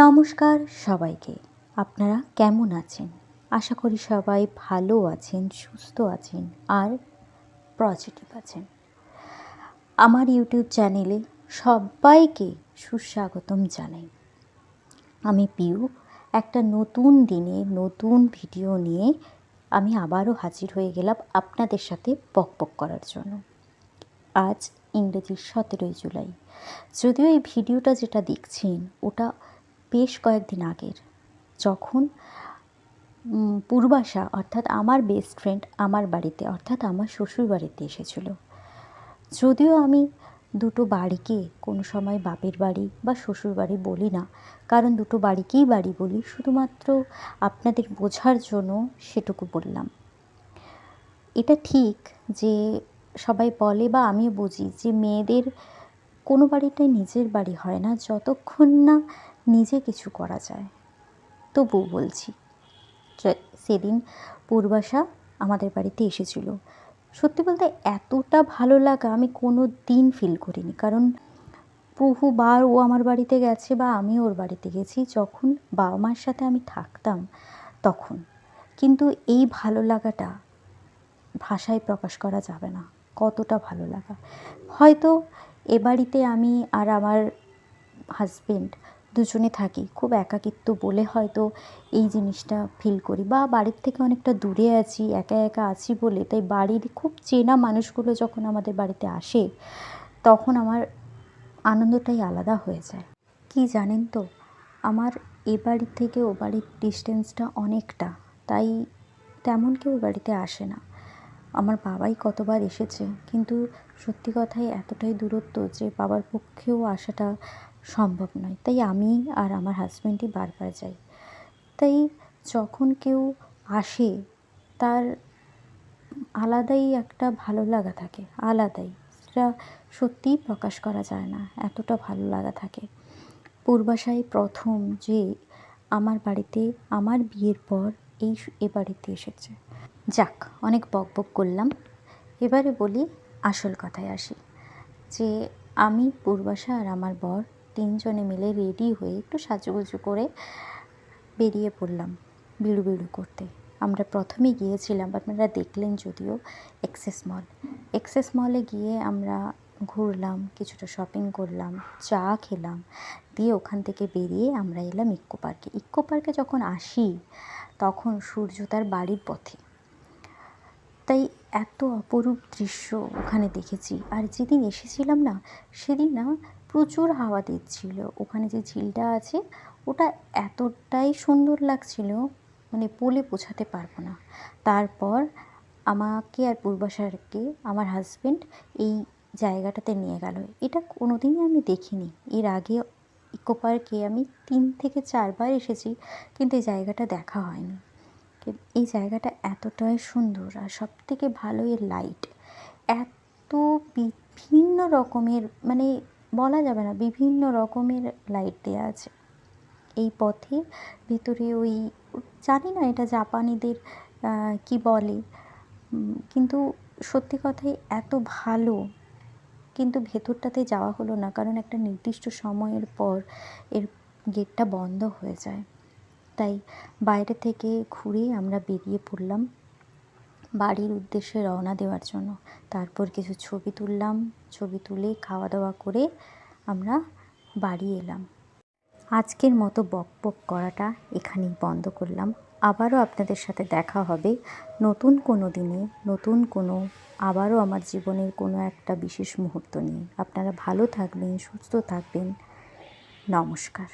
নমস্কার সবাইকে। আপনারা কেমন আছেন? আশা করি সবাই ভালো আছেন, সুস্থ আছেন আর পজিটিভ আছেন। আমার ইউটিউব চ্যানেলে সবাইকে সুস্বাগতম জানাই। আমি পিউ। একটা নতুন দিনে নতুন ভিডিও নিয়ে আমি আবারও হাজির হয়ে গেলাম আপনাদের সাথে বকবক করার জন্য। আজ ইংরেজির 17 জুলাই। যদিও এই ভিডিওটা যেটা দেখছেন ওটা বেশ কয়েকদিন আগের, যখন পূর্বাশা অর্থাৎ আমার বেস্ট ফ্রেন্ড আমার বাড়িতে অর্থাৎ আমার শ্বশুর বাড়িতে এসেছিল। যদিও আমি দুটো বাড়িকে কোনো সময় বাপের বাড়ি বা শ্বশুর বাড়ি বলি না, কারণ দুটো বাড়িকেই বাড়ি বলি, শুধুমাত্র আপনাদের বোঝার জন্য সেটুকু বললাম। এটা ঠিক যে সবাই বলে বা আমিও বুঝি যে মেয়েদের কোনো বাড়িটাই নিজের বাড়ি হয় না যতক্ষণ না নিজে কিছু করা যায়। তবুও বলছি, সেদিন পূর্বাশা আমাদের বাড়িতে এসেছিল। সত্যি বলতে এতটা ভালো লাগা আমি কোনো দিন ফিল করিনি, কারণ বহুবার ও আমার বাড়িতে গেছে বা আমি ওর বাড়িতে গেছি যখন বাবা মার সাথে আমি থাকতাম তখন। কিন্তু এই ভালো লাগাটা ভাষায় প্রকাশ করা যাবে না, কতটা ভালো লাগা। হয়তো এ বাড়িতে আমি আর আমার হাজবেন্ড দুজনে থাকি, খুব একাকিত্ব বলে হয়তো এই জিনিসটা ফিল করি, বা বাড়ির থেকে অনেকটা দূরে আছি, একা একা আছি বলে তাই বাড়ির খুব চেনা মানুষগুলো যখন আমাদের বাড়িতে আসে তখন আমার আনন্দটাই আলাদা হয়ে যায়। কি জানেন তো, আমার এ বাড়ির থেকে ও বাড়ির ডিস্টেন্সটা অনেকটা, তাই তেমন কেউ বাড়িতে আসে না। আমার বাবাই কতবার এসেছে, কিন্তু সত্যি কথাই এতটাই দূরত্ব যে বাবার পক্ষেও আসাটা সম্ভব নয়, তাই আমি আর আমার হাজব্যান্ডই বারবার যাই। তাই যখন কেউ আসে তার আলাদাই একটা ভালো লাগা থাকে, আলাদাই, সেটা সত্যিই প্রকাশ করা যায় না, এতটা ভালো লাগা থাকে। পূর্বাশায় প্রথম যে আমার বাড়িতে আমার বিয়ের পর এ বাড়িতে এসেছে। যাক, অনেক বকবক করলাম, এবারে বলি আসল কথায় আসি। যে আমি পূর্বাশা আর আমার বর তিনজনে মিলে রেডি হয়ে একটু সাজুগুজু করে বেরিয়ে পড়লাম বিড়ু বিড়ু করতে। আমরা প্রথমে গিয়েছিলাম, আপনারা দেখলেন যদিও, এক্সেস মলে গিয়ে আমরা ঘুরলাম, কিছুটা শপিং করলাম, চা খেলাম, দিয়ে ওখান থেকে বেরিয়ে আমরা এলাম ইকো পার্কে যখন আসি তখন সূর্য তার বাড়ির পথে, তাই এত অপরূপ দৃশ্য ওখানে দেখেছি। আর যেদিন এসেছিলাম না, সেদিন না প্রচুর হাওয়া দিচ্ছিল। ওখানে যে ঝিলটা আছে ওটা এতটাই সুন্দর লাগছিল, মানে বলে বোঝাতে পারবো না। তারপর আমাকে আর পূর্বাশাকে আমার হাজব্যান্ড এই জায়গাটাতে নিয়ে গেল। এটা কোনো দিনই আমি দেখিনি। এর আগে ইকো পার্কে আমি 3 থেকে 4 বার এসেছি, কিন্তু এই জায়গাটা দেখা হয়নি। এই জায়গাটা এতটাই সুন্দর, আর সবথেকে ভালো এর লাইট, এত বিভিন্ন রকমের, মানে বলা যাবে না, বিভিন্ন রকমের লাইট দেওয়া আছে এই পথে। ভেতরে ওই জানি না এটা জাপানিদের কি বলে, কিন্তু সত্যি কথাই এত ভালো। কিন্তু ভেতরটাতে যাওয়া হলো না, কারণ একটা নির্দিষ্ট সময়ের পর এর গেটটা বন্ধ হয়ে যায়। তাই বাইরে থেকে ঘুরে আমরা বেরিয়ে পড়লাম বাড়ির উদ্দেশ্যে রওনা দেওয়ার জন্য। তারপর কিছু ছবি তুললাম, ছবি তুলে খাওয়া দাওয়া করে আমরা বাড়ি এলাম। আজকের মতো বকবক করাটা এখানেই বন্ধ করলাম। আবারও আপনাদের সাথে দেখা হবে নতুন কোনো দিনে, নতুন কোনো, আবারও আমার জীবনের কোনো একটা বিশেষ মুহূর্ত নিয়ে। আপনারা ভালো থাকবেন, সুস্থ থাকবেন। নমস্কার।